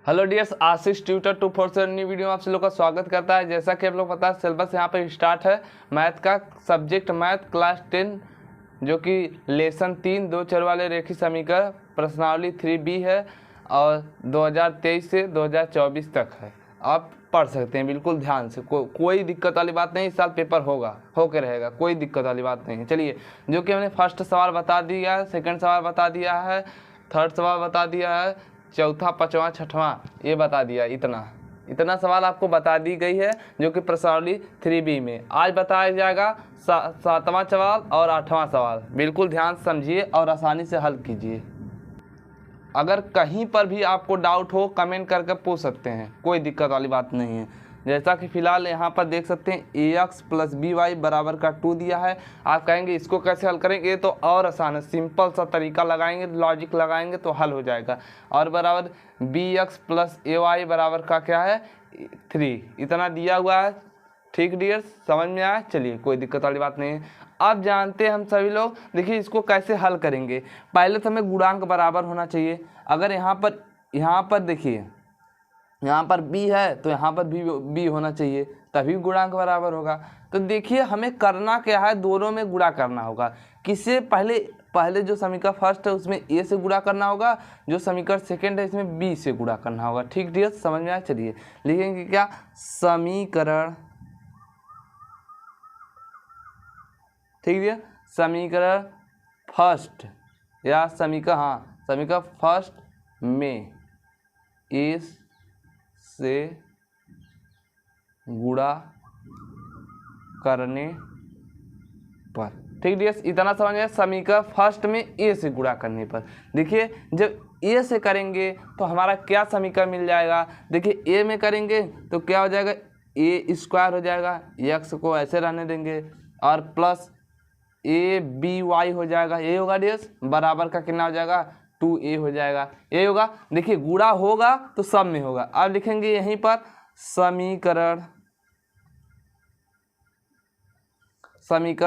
Hello dears, आशीष tutor 2 से new video में आप लोग का स्वागत करता है। जैसा कि आप लोग पता है, सिलेबस यहाँ पर स्टार्ट है। मैथ का सब्जेक्ट मैथ क्लास 10 जो कि लेसन 3 दो चर वाले रेखीय समीकरण प्रश्नावली 3B है और 2023 से 2024 तक है। आप पढ़ सकते हैं बिल्कुल ध्यान से, कोई दिक्कत वाली बात नहीं। इस साल पेपर होके रहेगा, कोई दिक्कत वाली बात नहीं है। चलिए, जो कि हमने फर्स्ट सवाल बता दिया है, सेकंड सवाल बता दिया है, थर्ड सवाल बता दिया है, चौथा पाँचवा छठवां ये बता दिया। इतना सवाल आपको बता दी गई है जो कि प्रश्नावली 3B में आज बताया जाएगा। सातवां सवाल और आठवां सवाल बिल्कुल ध्यान समझिए और आसानी से हल कीजिए। अगर कहीं पर भी आपको डाउट हो कमेंट करके पूछ सकते हैं, कोई दिक्कत वाली बात नहीं है। जैसा कि फिलहाल यहाँ पर देख सकते हैं ax + by बराबर का 2 दिया है। आप कहेंगे इसको कैसे हल करेंगे, ये तो और आसान है, सिंपल सा तरीका लगाएंगे, लॉजिक लगाएंगे तो हल हो जाएगा। और बराबर bx + ay बराबर का क्या है 3, इतना दिया हुआ है। ठीक डियर्स, समझ में आया? चलिए, कोई दिक्कत वाली बात नहीं है। अब जानते हैं हम सभी लोग, देखिए इसको कैसे हल करेंगे। पहले तो हमें गुणांक बराबर होना चाहिए। अगर यहाँ पर देखिए, यहाँ पर b है तो यहाँ पर भी b होना चाहिए, तभी गुणांक बराबर होगा। तो देखिए हमें करना क्या है, दोनों में गुणा करना होगा। किससे? पहले जो समीकरण फर्स्ट है उसमें a से गुणा करना होगा, जो समीकरण सेकंड है इसमें b से गुणा करना होगा। ठीक डियर, समझ में आया? चलिए लिखेंगे क्या, समीकरण, ठीक है, समीकरण फर्स्ट या समीकरण फर्स्ट में a से गुणा करने पर। ठीक डियर, इतना समझ में। समीकरण फर्स्ट में a से गुणा करने पर, देखिए जब a से करेंगे तो हमारा क्या समीकरण मिल जाएगा। देखिए a में करेंगे तो क्या हो जाएगा, a² हो जाएगा, x को ऐसे रहने देंगे और प्लस aby हो जाएगा। ये होगा डियर, बराबर का कितना हो जाएगा 2a हो जाएगा। ये होगा, देखिए गुणा होगा तो सब में होगा। अब लिखेंगे यहीं पर समीकरण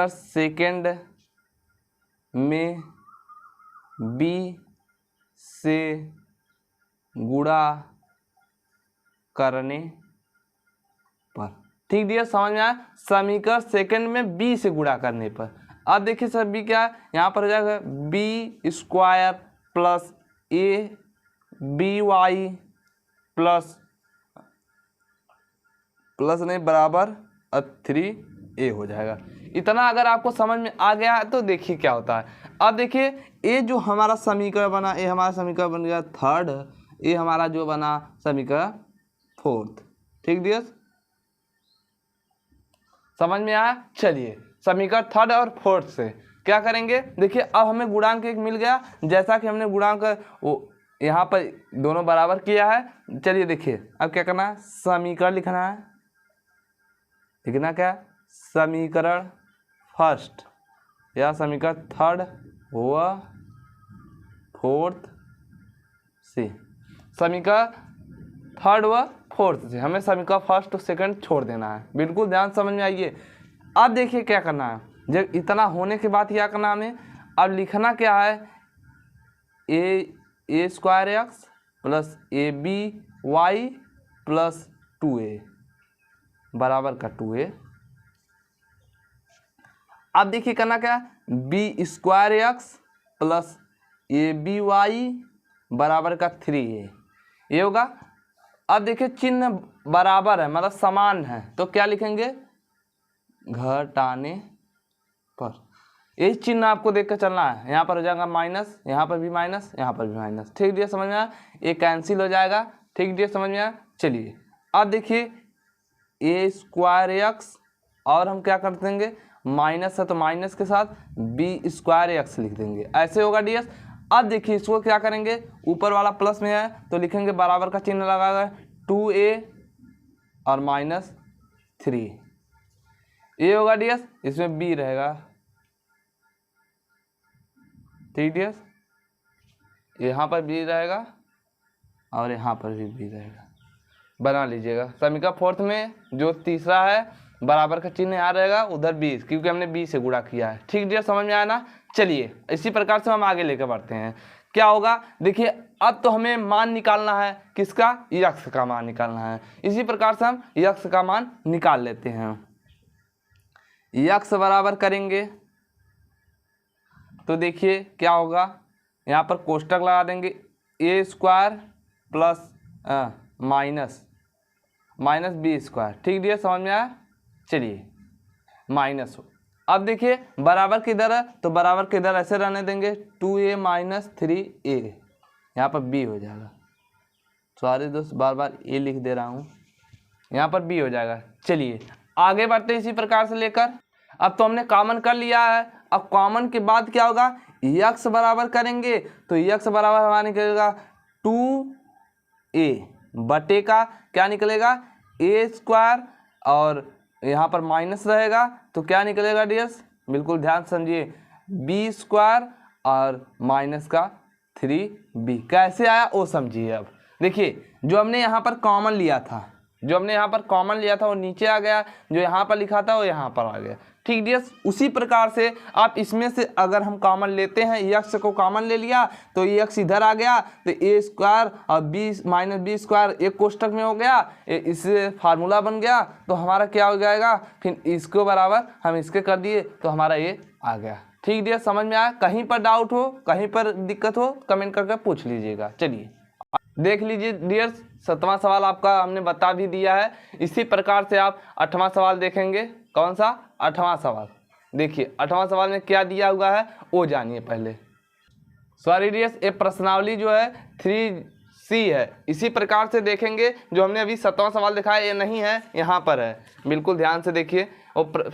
सेकंड में b से गुणा करने पर। ठीक डियर, समझ में आया? समीकरण सेकंड में b से गुणा करने पर। अब देखिए सर b क्या है, यहाँ पर हो जाएगा b² प्लस aby प्लस नहीं बराबर 3a हो जाएगा। इतना अगर आपको समझ में आ गया है तो देखिए क्या होता है। अब देखिए ये जो हमारा समीकरण बना, ये हमारा समीकरण बन गया थर्ड, ये हमारा जो बना समीकरण फोर्थ। ठीक डियर, समझ में आया? चलिए, समीकरण थर्ड और फोर्थ से क्या करेंगे, देखिए अब हमें गुणांक एक मिल गया। जैसा कि हमने गुणांक वो यहाँ पर दोनों बराबर किया है। चलिए देखिए अब क्या करना है, समीकरण लिखना है। लिखना क्या, समीकरण फर्स्ट या समीकरण थर्ड व फोर्थ से, समीकरण थर्ड व फोर्थ से हमें समीकरण फर्स्ट और सेकंड छोड़ देना है। बिल्कुल ध्यान समझ में आइए। अब देखिए क्या करना है, जब इतना होने के बाद क्या करना हमें, अब लिखना क्या है, a² plus aby plus 2a बराबर का 2a। अब देखिए करना क्या है, b² प्लस aby बराबर का 3a, ये होगा। अब देखिए चिन्ह बराबर है, मतलब समान है, तो क्या लिखेंगे, घटाने पर। यही चिन्ह आपको देख कर चलना है। यहाँ पर हो जाएगा माइनस, यहाँ पर भी माइनस, यहाँ पर भी माइनस। ठीक डियर, समझ में आया? ये कैंसिल हो जाएगा। ठीक डियर, समझ में आया? चलिए अब देखिए a² और हम क्या कर देंगे, माइनस है तो माइनस के साथ b² लिख देंगे, ऐसे होगा डियर। अब देखिए इसको क्या करेंगे, ऊपर वाला प्लस में है तो लिखेंगे बराबर का चिन्ह लगा 2a और माइनस 3, ये होगा डियर। इसमें b रहेगा। ठीक डियर, यहाँ पर b रहेगा और यहाँ पर भी b रहेगा, बना लीजिएगा। समीकरण फोर्थ में जो तीसरा है बराबर का चिन्ह यहाँ रहेगा, उधर 20, क्योंकि हमने 20 से गुणा किया है। ठीक डियर, समझ में आया ना? चलिए इसी प्रकार से हम आगे लेकर बढ़ते हैं। क्या होगा, देखिए अब तो हमें मान निकालना है, किसका, यक्स का मान निकालना है। इसी प्रकार से हम यक्स का मान निकाल लेते हैं। यक्स बराबर करेंगे तो देखिए क्या होगा, यहाँ पर कोष्टक लगा देंगे, a square plus minus b square. ठीक दिया, समझ में आया। चलिए माइनस हो, अब देखिए बराबर किधर है, तो बराबर किधर ऐसे रहने देंगे, 2a माइनस 3a, यहाँ पर b हो जाएगा। सॉरी दोस्त, बार बार a लिख दे रहा हूँ, यहाँ पर b हो जाएगा। चलिए आगे बढ़ते इसी प्रकार से लेकर। अब तो हमने कॉमन कर लिया है, अब कॉमन के बाद क्या होगा, यक्स बराबर करेंगे तो यक्स बराबर हमारा निकलेगा 2a बटे का क्या निकलेगा, a स्क्वायर, और यहाँ पर माइनस रहेगा तो क्या निकलेगा डियर्स, बिल्कुल ध्यान समझिए, बी स्क्वायर और माइनस का 3b। कैसे आया वो समझिए। अब देखिए जो हमने यहाँ पर कॉमन लिया था, वो नीचे आ गया, जो यहाँ पर लिखा था वो यहाँ पर आ गया। ठीक डियर्स, उसी प्रकार से आप इसमें से अगर हम कॉमन लेते हैं, यक्स को कॉमन ले लिया तो यक्स इधर आ गया, तो ए स्क्वायर और बी माइनस बी स्क्वायर एक कोष्टक में हो गया, इससे फार्मूला बन गया, तो हमारा क्या हो जाएगा, फिर इसको बराबर हम इसके कर दिए तो हमारा ये आ गया। ठीक डियर्स, समझ में आया। कहीं पर डाउट हो, कहीं पर दिक्कत हो, कमेंट करके पूछ लीजिएगा। चलिए देख लीजिए डियर्स, 7वां सवाल आपका हमने बता भी दिया है। इसी प्रकार से आप 8वां सवाल देखेंगे। कौन सा, 8वां सवाल। देखिए 8वां सवाल में क्या दिया हुआ है वो जानिए पहले। सॉरी डियर्स, ये प्रश्नावली जो है 3C है। इसी प्रकार से देखेंगे, जो हमने अभी 7वां सवाल देखा है ये नहीं है, यहाँ पर है, बिल्कुल ध्यान से देखिए। और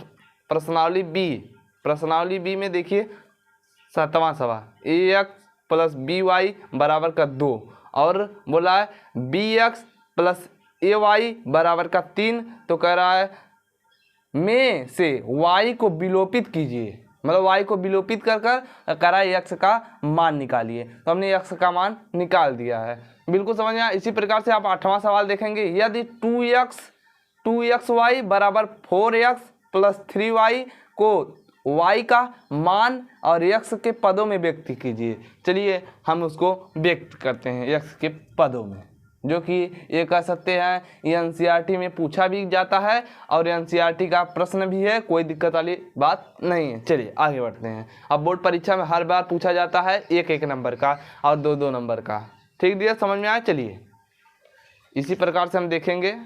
प्रश्नावली बी में देखिए 7वां सवाल, ax प्लस by बराबर का 2, और बोला है bx प्लस ay बराबर का 3, तो कह रहा है में से y को विलोपित कीजिए, मतलब y को विलोपित कर कह रहा है x का मान निकालिए। तो हमने x का मान निकाल दिया है, बिल्कुल समझ में आया। इसी प्रकार से आप 8वां सवाल देखेंगे, यदि 2xy बराबर 4x प्लस 3y को y का मान और x के पदों में व्यक्त कीजिए। चलिए हम उसको व्यक्त करते हैं x के पदों में, जो कि ये कह सकते हैं ये NCERT में पूछा भी जाता है और NCERT का प्रश्न भी है, कोई दिक्कत वाली बात नहीं है। चलिए आगे बढ़ते हैं। अब बोर्ड परीक्षा में हर बार पूछा जाता है 1-1 नंबर का और 2-2 नंबर का। ठीक दिया, समझ में आया। चलिए इसी प्रकार से हम देखेंगे।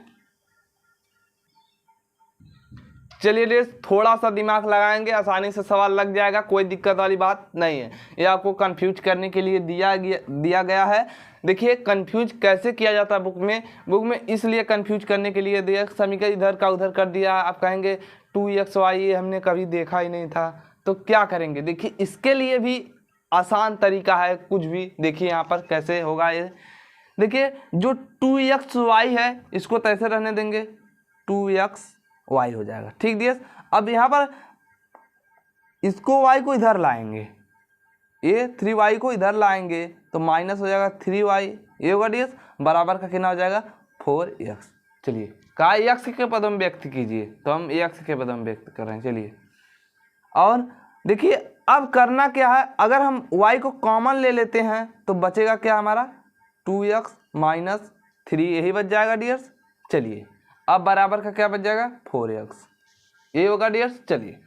चलिए डियर्स, थोड़ा सा दिमाग लगाएंगे, आसानी से सवाल लग जाएगा, कोई दिक्कत वाली बात नहीं है। ये आपको कंफ्यूज करने के लिए दिया गया है। देखिए कंफ्यूज कैसे किया जाता है बुक में इसलिए कंफ्यूज करने के लिए दिया, समीकरण इधर का उधर कर दिया। आप कहेंगे 2xy ये हमने कभी देखा ही नहीं था, तो क्या करेंगे। देखिए इसके लिए भी आसान तरीका है कुछ भी। देखिए यहाँ पर कैसे होगा ये, देखिए जो 2xy है इसको तो ऐसे रहने देंगे, 2xy हो जाएगा। ठीक दिया, अब यहाँ पर इसको y को इधर लाएंगे, ये 3y को इधर लाएंगे तो माइनस हो जाएगा 3y, ये होगा डियर्स, बराबर का कितना हो जाएगा 4x। चलिए कहा x के पदों में व्यक्त कीजिए, तो हम x के पदों में व्यक्त कर रहे हैं। चलिए और देखिए अब करना क्या है, अगर हम y को कॉमन ले लेते हैं तो बचेगा क्या हमारा 2x माइनस 3, यही बच जाएगा डियर्स। चलिए अब बराबर का क्या बच जाएगा 4x, ये होगा डियर्स। चलिए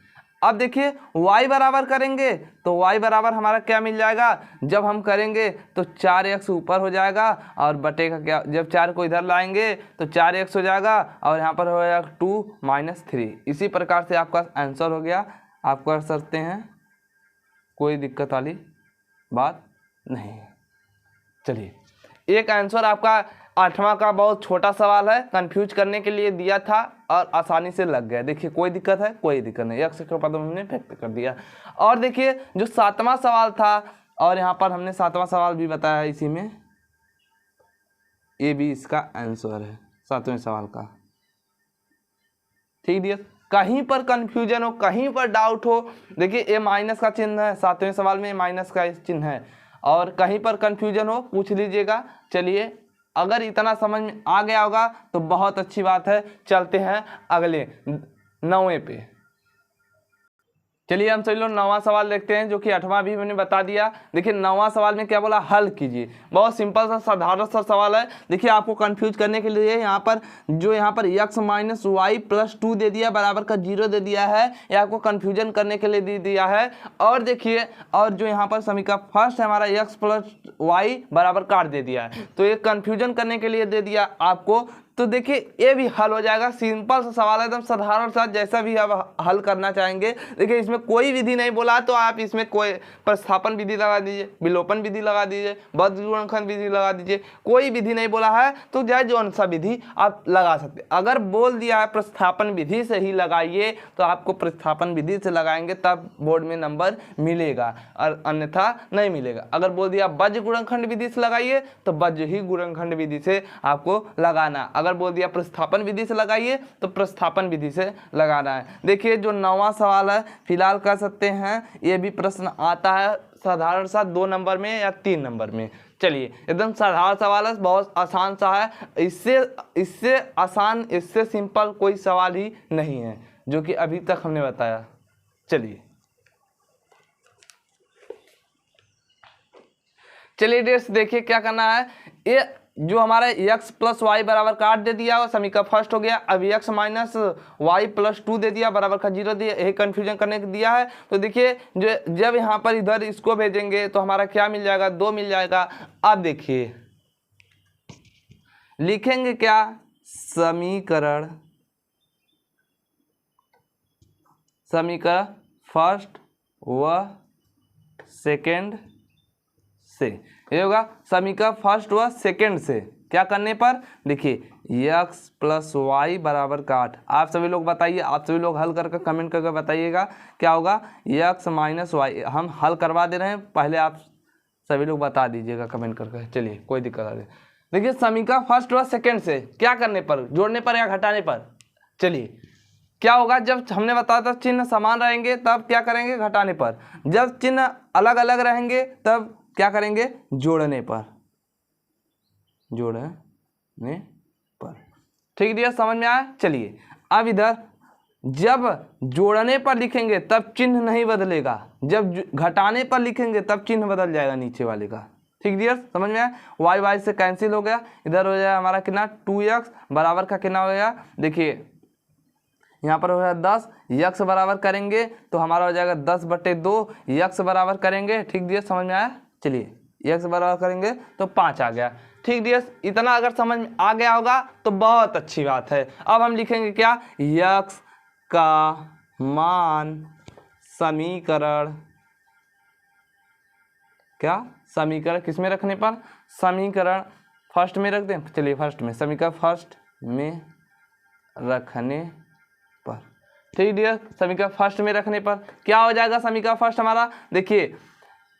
अब देखिए y बराबर करेंगे तो y बराबर हमारा क्या मिल जाएगा, जब हम करेंगे तो 4x ऊपर हो जाएगा और बटे का क्या, जब 4 को इधर लाएंगे तो 4x हो जाएगा और यहाँ पर हो जाएगा 2 माइनस 3। इसी प्रकार से आपका आंसर हो गया, आप कर सकते हैं, कोई दिक्कत वाली बात नहीं है। चलिए एक आंसर आपका 8वां का बहुत छोटा सवाल है, कंफ्यूज करने के लिए दिया था और आसानी से लग गया। देखिए कोई दिक्कत है, कोई दिक्कत नहीं, x के पदों में हमने व्यक्त कर दिया। और देखिए जो 7वां सवाल था, और यहाँ पर हमने 7वां सवाल भी बताया है, इसी में ये भी इसका आंसर है 7वें सवाल का। ठीक है, कहीं पर कंफ्यूजन हो, कहीं पर डाउट हो, देखिए ये माइनस का चिन्ह है 7वें सवाल में, माइनस का चिन्ह है, और कहीं पर कंफ्यूजन हो पूछ लीजिएगा। चलिए अगर इतना समझ में आ गया होगा तो बहुत अच्छी बात है। चलते हैं अगले 9वें पे। चलिए हम सभी लोग 9वां सवाल देखते हैं, जो कि 8वां भी मैंने बता दिया। देखिए 9वां सवाल में क्या बोला, हल कीजिए। बहुत सिंपल सा साधारण सा सवाल है। देखिए आपको कंफ्यूज करने के लिए यहाँ पर x माइनस वाई प्लस 2 दे दिया बराबर का 0 दे दिया है, ये आपको कंफ्यूजन करने के लिए दे दिया है। और देखिए और जो यहाँ पर समीकरण फर्स्ट है हमारा x प्लस वाई बराबर काट दे दिया है, तो ये कंफ्यूजन करने के लिए दे दिया आपको। तो देखिए ये भी हल हो जाएगा। सिंपल सा सवाल है, एकदम साधारण सा, जैसा भी आप हल करना चाहेंगे। देखिए इसमें कोई विधि नहीं बोला तो आप इसमें कोई प्रतिस्थापन विधि लगा दीजिए, विलोपन विधि लगा दीजिए, बद्ध विधि लगा दीजिए। कोई विधि नहीं बोला है तो चाहे जो सा विधि आप लगा सकते हैं। अगर बोल दिया है प्रतिस्थापन विधि से ही लगाइए तो आपको प्रतिस्थापन विधि से लगाएंगे तब बोर्ड में नंबर मिलेगा, और अन्यथा नहीं मिलेगा। अगर बोल दिया बज्र गुणनखंड विधि से लगाइए तो बज्र ही गुणनखंड विधि से आपको लगाना। अगर बोल दिया प्रतिस्थापन विधि से लगाइए तो प्रतिस्थापन विधि से लगाना है। देखिए जो 9वां सवाल है फिलहाल कर सकते हैं, ये भी प्रश्न आता है साधारण सा 2 नंबर में या 3 नंबर में। चलिए एकदम साधारण सवाल है, बहुत आसान सा है। इससे आसान, इससे सिंपल कोई सवाल ही नहीं है जो कि अभी तक हमने बताया। चलिए डियर्स देखिए क्या करना है। ये जो हमारा x प्लस वाई बराबर का 8 दे दिया और समीकरण फर्स्ट हो गया। अब x माइनस वाई प्लस 2 दे दिया बराबर का 0 दिया, यही कन्फ्यूजन करने के दिया है। तो देखिए जो जब यहाँ पर इधर इसको भेजेंगे तो हमारा क्या मिल जाएगा, 2 मिल जाएगा। अब देखिए लिखेंगे क्या, समीकरण फर्स्ट व सेकेंड से, ये होगा समीकरण फर्स्ट व सेकेंड से। क्या करने पर, देखिए x प्लस वाई बराबर का 8। आप सभी लोग बताइए, आप सभी लोग हल करके कमेंट करके बताइएगा क्या होगा, x माइनस वाई। हम हल करवा दे रहे हैं, पहले आप सभी लोग बता दीजिएगा कमेंट करके। चलिए कोई दिक्कत नहीं। देखिए समीकरण फर्स्ट व सेकेंड से क्या करने पर, जोड़ने पर या घटाने पर। चलिए क्या होगा, जब हमने बताया था चिन्ह समान रहेंगे तब क्या करेंगे, घटाने पर। जब चिन्ह अलग अलग रहेंगे तब क्या करेंगे, जोड़ने पर। ठीक दिया, समझ में आया। चलिए अब इधर जब जोड़ने पर लिखेंगे तब चिन्ह नहीं बदलेगा, जब घटाने पर लिखेंगे तब चिन्ह बदल जाएगा नीचे वाले का। ठीक दिया, समझ में आया। वाई वाई से कैंसिल हो गया, इधर हो जाएगा हमारा कितना, 2x बराबर का कितना हो गया, देखिए यहाँ पर हो गया 10। x बराबर करेंगे तो हमारा हो जाएगा 10/2, x बराबर करेंगे। ठीक दिया, समझ में आया। चलिए x बराबर करेंगे तो 5 आ गया। ठीक दिया, इतना अगर समझ में आ गया होगा तो बहुत अच्छी बात है। अब हम लिखेंगे क्या, x का मान समीकरण, क्या समीकरण किस में रखने पर, समीकरण फर्स्ट में रख दें। चलिए फर्स्ट में, समीकरण फर्स्ट में रखने पर। ठीक दिया, समीकरण फर्स्ट में रखने पर क्या हो जाएगा, समीकरण फर्स्ट हमारा देखिए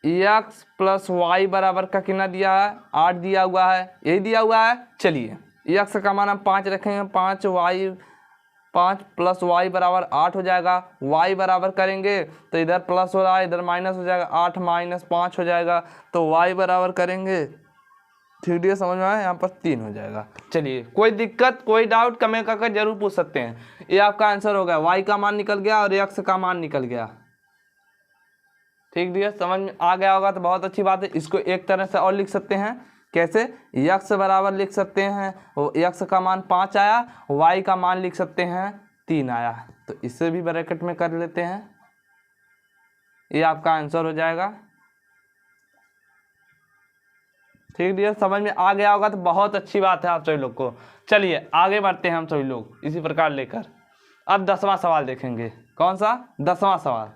x प्लस वाई बराबर का कितना दिया है, 8 दिया हुआ है, यही दिया हुआ है। चलिए x का मान हम 5 रखेंगे, 5 प्लस वाई बराबर 8 हो जाएगा। y बराबर करेंगे तो इधर प्लस हो रहा है, इधर माइनस हो जाएगा, 8 माइनस 5 हो जाएगा, तो y बराबर करेंगे। ठीक है, समझ में आया, यहाँ पर 3 हो जाएगा। चलिए कोई दिक्कत, कोई डाउट कमेंट करके जरूर पूछ सकते हैं। ये आपका आंसर हो गया, y का मान निकल गया और x का मान निकल गया। ठीक दिया, समझ में आ गया होगा तो बहुत अच्छी बात है। इसको एक तरह से और लिख सकते हैं, कैसे, x बराबर लिख सकते हैं, x का मान 5 आया, y का मान लिख सकते हैं 3 आया, तो इससे भी ब्रैकेट में कर लेते हैं, ये आपका आंसर हो जाएगा। ठीक दिया, समझ में आ गया होगा तो बहुत अच्छी बात है आप सभी लोग को। चलिए आगे बढ़ते हैं हम सभी लोग इसी प्रकार लेकर। अब 10वां सवाल देखेंगे। कौन सा, 10वां सवाल।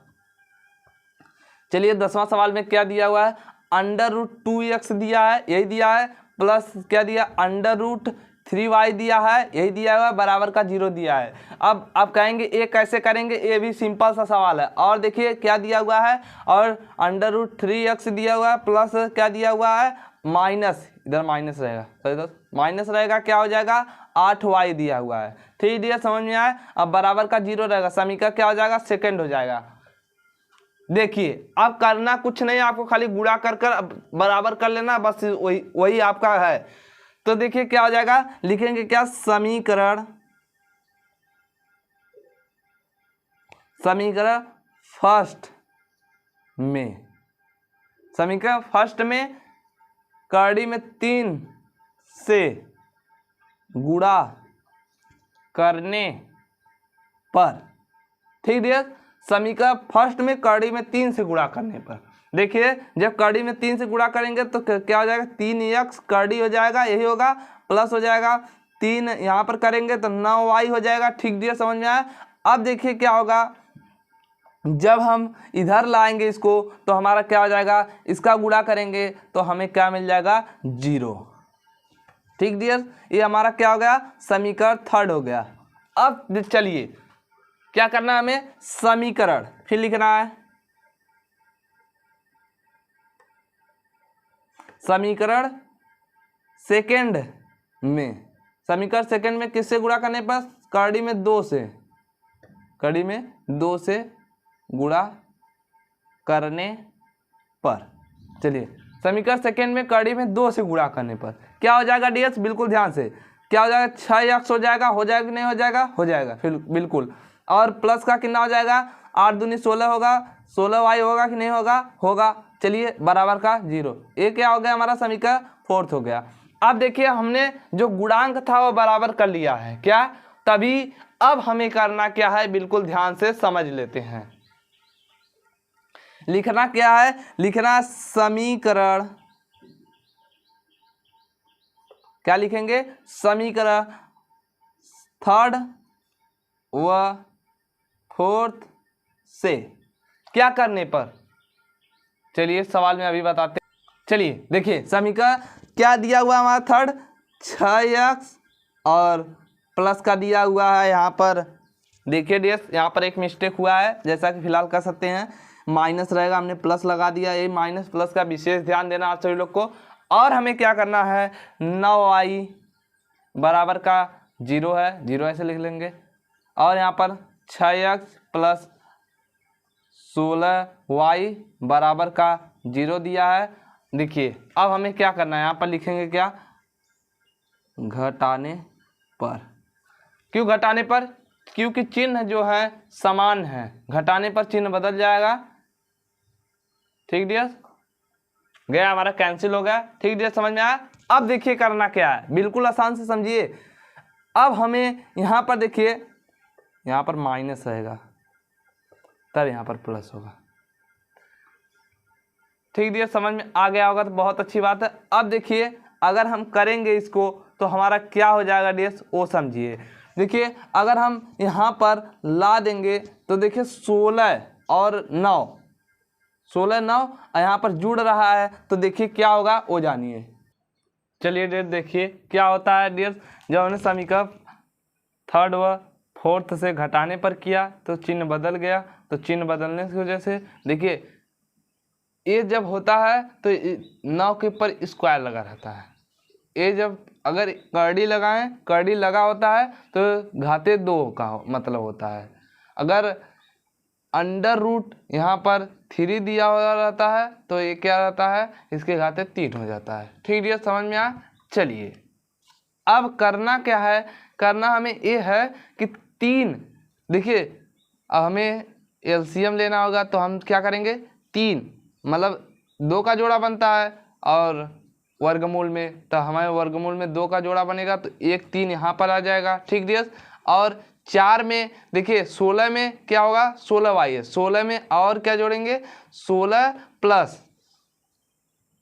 चलिए 10वां सवाल में क्या दिया हुआ है, √2x दिया है, यही दिया है, प्लस क्या दिया, √3y दिया है, यही दिया हुआ है, बराबर का 0 दिया है। अब आप कहेंगे ये कैसे करेंगे, ये भी सिंपल सा सवाल है। और देखिए क्या दिया हुआ है, और √3x दिया हुआ है, प्लस क्या दिया हुआ है, माइनस, इधर माइनस रहेगा, तो इधर माइनस रहेगा, क्या हो जाएगा, 8y दिया हुआ है। ठीक दिया, समझ में आया। अब बराबर का 0 रहेगा, समीकरण क्या हो जाएगा, सेकेंड हो जाएगा। देखिए अब करना कुछ नहीं, आपको खाली गुणा कर बराबर कर लेना, बस वही आपका है। तो देखिए क्या हो जाएगा, लिखेंगे क्या, समीकरण फर्स्ट में, समीकरण फर्स्ट में कड़ी में 3 से गुणा करने पर, ठीक है। समीकरण फर्स्ट में कड़ी में 3 से गुणा करने पर, देखिए जब कड़ी में 3 से गुणा करेंगे तो क्या हो जाएगा, 3x कड़ी हो जाएगा, यही होगा, प्लस हो जाएगा 3 यहाँ पर करेंगे तो 9y हो जाएगा, ठीक है, समझ में आया। अब देखिए क्या होगा, जब हम इधर लाएंगे इसको तो हमारा क्या हो जाएगा, इसका गुणा करेंगे तो हमें क्या मिल जाएगा, 0, ठीक डियर। ये हमारा क्या हो गया, समीकरण थर्ड हो गया। अब चलिए क्या करना है, हमें समीकरण फिर लिखना है, समीकरण सेकंड में, समीकरण सेकंड में किससे गुणा करने पर, कड़ी में 2 से, कड़ी में 2 से गुणा करने पर। चलिए समीकरण सेकंड में कड़ी में 2 से गुणा करने पर क्या हो जाएगा डीएस, बिल्कुल ध्यान से, क्या हो जाएगा, 6x हो जाएगा, हो जाएगा कि नहीं हो जाएगा, हो जाएगा फिर बिल्कुल, और प्लस का कितना हो जाएगा, 8 दूनी 16 होगा, 16y होगा कि नहीं होगा, होगा, चलिए बराबर का 0। ये क्या हो गया, हमारा समीकरण फोर्थ हो गया। अब देखिए हमने जो गुणांक था वो बराबर कर लिया है, क्या, तभी अब हमें करना क्या है, बिल्कुल ध्यान से समझ लेते हैं। लिखना क्या है, लिखना समीकरण, क्या लिखेंगे, समीकरण थर्ड व फोर्थ से क्या करने पर, चलिए सवाल में अभी बताते हैं। चलिए देखिए समीकरण क्या दिया हुआ हमारा थर्ड, 6x और प्लस का दिया हुआ है यहाँ पर, देखिए डियर यहाँ पर एक मिस्टेक हुआ है, जैसा कि फिलहाल कर सकते हैं, माइनस रहेगा, हमने प्लस लगा दिया, ये माइनस प्लस का विशेष ध्यान देना आप सभी लोग को। और हमें क्या करना है, 9y बराबर का 0 है, 0 ऐसे लिख लेंगे, और यहाँ पर 6x प्लस 16y बराबर का 0 दिया है। देखिए अब हमें क्या करना है, यहाँ पर लिखेंगे क्या, घटाने पर, क्यों घटाने पर, क्योंकि चिन्ह जो है समान है, घटाने पर चिन्ह बदल जाएगा, ठीक डियर, गया हमारा कैंसिल हो गया, ठीक डियर, समझ में आया। अब देखिए करना क्या है, बिल्कुल आसान से समझिए। अब हमें यहाँ पर देखिए, यहाँ पर माइनस रहेगा तब यहाँ पर प्लस होगा, ठीक डियर, समझ में आ गया होगा तो बहुत अच्छी बात है। अब देखिए अगर हम करेंगे इसको तो हमारा क्या हो जाएगा डियर, वो समझिए। देखिए अगर हम यहाँ पर ला देंगे तो देखिए 16 और 9, 16 9 यहाँ पर जुड़ रहा है, तो देखिए क्या होगा वो जानिए। चलिए डियर देखिए क्या होता है डियर, जब हमने समीकरण थर्ड व फोर्थ से घटाने पर किया तो चिन्ह बदल गया, तो चिन्ह बदलने की वजह से देखिए ये जब होता है तो 9 के ऊपर स्क्वायर लगा रहता है, ये जब अगर कर्डी लगाएं, कर्डी लगा होता है तो घाते 2 का मतलब होता है, अगर अंडर रूट यहाँ पर 3 दिया हुआ रहता है तो ये क्या रहता है, इसके घाते 3 हो जाता है, ठीक है, समझ में आया। चलिए अब करना क्या है, करना हमें ये है कि 3, देखिए अब हमें एलसीएम लेना होगा तो हम क्या करेंगे, 3 मतलब 2 का जोड़ा बनता है, और वर्गमूल में तो हमारे वर्गमूल में 2 का जोड़ा बनेगा तो 1 3 यहाँ पर आ जाएगा, ठीक डियर। और 4 में देखिए 16 में क्या होगा, 16y है, 16 में और क्या जोड़ेंगे, 16 प्लस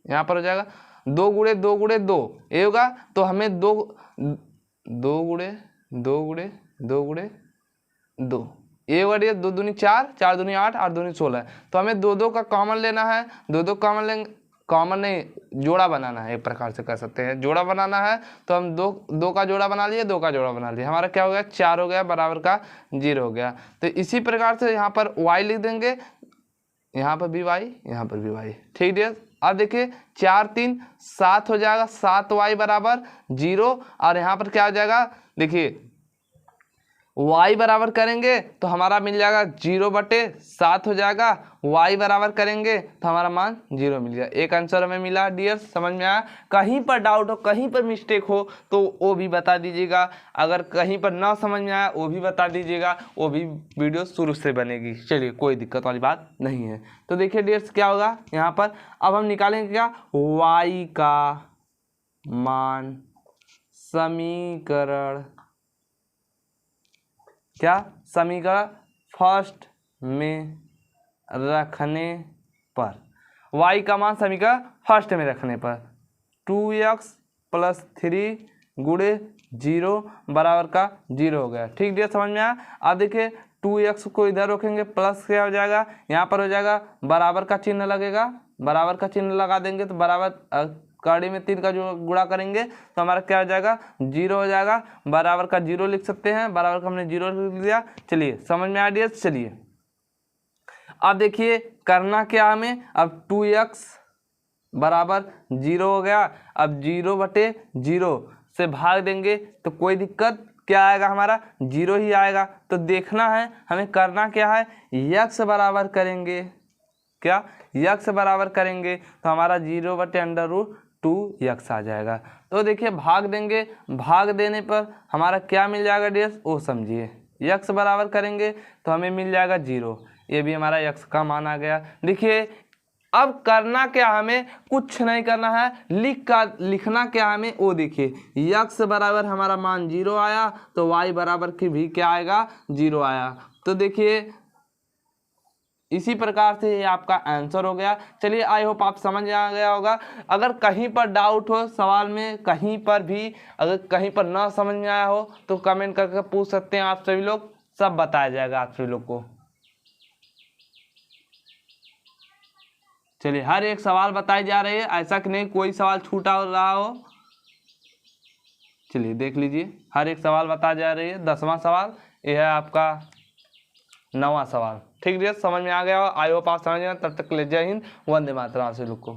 यहाँ पर हो जाएगा 2 गुणे 2 गुणे 2, ये होगा, तो हमें 2 गुणे 2 गुणे 2 गुणे 2, ये वर्ड 2 दूनी 4, 4 दूनी 8, 8 दूनी 16, तो हमें 2 2 का कॉमन लेना है, 2 2 कॉमन लेंगे, कॉमन नहीं जोड़ा बनाना है, एक प्रकार से कर सकते हैं, जोड़ा बनाना है तो हम 2 का जोड़ा बना लिए, 2 का जोड़ा बना लिए, हमारा क्या हो गया, 4 हो गया, बराबर का 0 हो गया। तो इसी प्रकार से यहाँ पर y लिख देंगे, यहाँ पर भी y, यहाँ पर भी y, ठीक है। अब देखिए 4 3 7 हो जाएगा, 7y बराबर 0, और यहाँ पर क्या हो जाएगा, देखिए y बराबर करेंगे तो हमारा मिल जाएगा 0/7 हो जाएगा। y बराबर करेंगे तो हमारा मान 0 मिल गया। एक आंसर हमें मिला डियर, समझ में आया। कहीं पर डाउट हो, कहीं पर मिस्टेक हो तो वो भी बता दीजिएगा। अगर कहीं पर ना समझ में आया वो भी बता दीजिएगा, वो भी वीडियो शुरू से बनेगी। चलिए, कोई दिक्कत वाली बात नहीं है। तो देखिए डियर्स क्या होगा यहाँ पर, अब हम निकालेंगे क्या, y का मान समीकरण, क्या समीकरण फर्स्ट में रखने पर, y का मान समीकरण फर्स्ट में रखने पर 2x + 3 गुणे 0 बराबर का 0 हो गया। ठीक है, समझ में आया। अब देखिए 2x को इधर रखेंगे, प्लस क्या हो जाएगा, यहाँ पर हो जाएगा बराबर का चिन्ह लगेगा, बराबर का चिन्ह लगा देंगे तो बराबर कड़ी में 3 का जो गुणा करेंगे तो हमारा क्या हो जाएगा, 0 हो जाएगा। बराबर का 0 लिख सकते हैं, बराबर का हमने 0 लिख दिया। चलिए, समझ में आ गया। चलिए अब देखिए करना क्या हमें, अब 2x बराबर 0 हो गया। अब 0/0 से भाग देंगे तो कोई दिक्कत, क्या आएगा हमारा 0 ही आएगा। तो देखना है हमें, करना क्या है, x बराबर करेंगे, क्या x बराबर करेंगे तो हमारा 0/√2x आ जाएगा। तो देखिए भाग देंगे, भाग देने पर हमारा क्या मिल जाएगा डियर्स, वो समझिए। x बराबर करेंगे तो हमें मिल जाएगा 0, ये भी हमारा x का मान आ गया। देखिए अब करना क्या, हमें कुछ नहीं करना है, लिखना क्या हमें, वो देखिए x बराबर हमारा मान 0 आया तो y बराबर की भी क्या आएगा, 0 आया। तो देखिए इसी प्रकार से ये आपका आंसर हो गया। चलिए, आई होप आप समझ आ गया होगा। अगर कहीं पर डाउट हो सवाल में, कहीं पर भी अगर कहीं पर ना समझ में आया हो तो कमेंट करके पूछ सकते हैं आप सभी लोग, सब बताया जाएगा आप सभी लोग को। चलिए, हर एक सवाल बताए जा रहे हैं, ऐसा कि नहीं कोई सवाल छूटा रहा हो। चलिए देख लीजिए, हर एक सवाल बताया जा रही है। 10वां सवाल यह है आपका 9वां सवाल। ठीक है, समझ में आ गया। आई होप आप समझ गए। तब तक ले जय हिंद, वंदे मातरम आप सभी लोग को।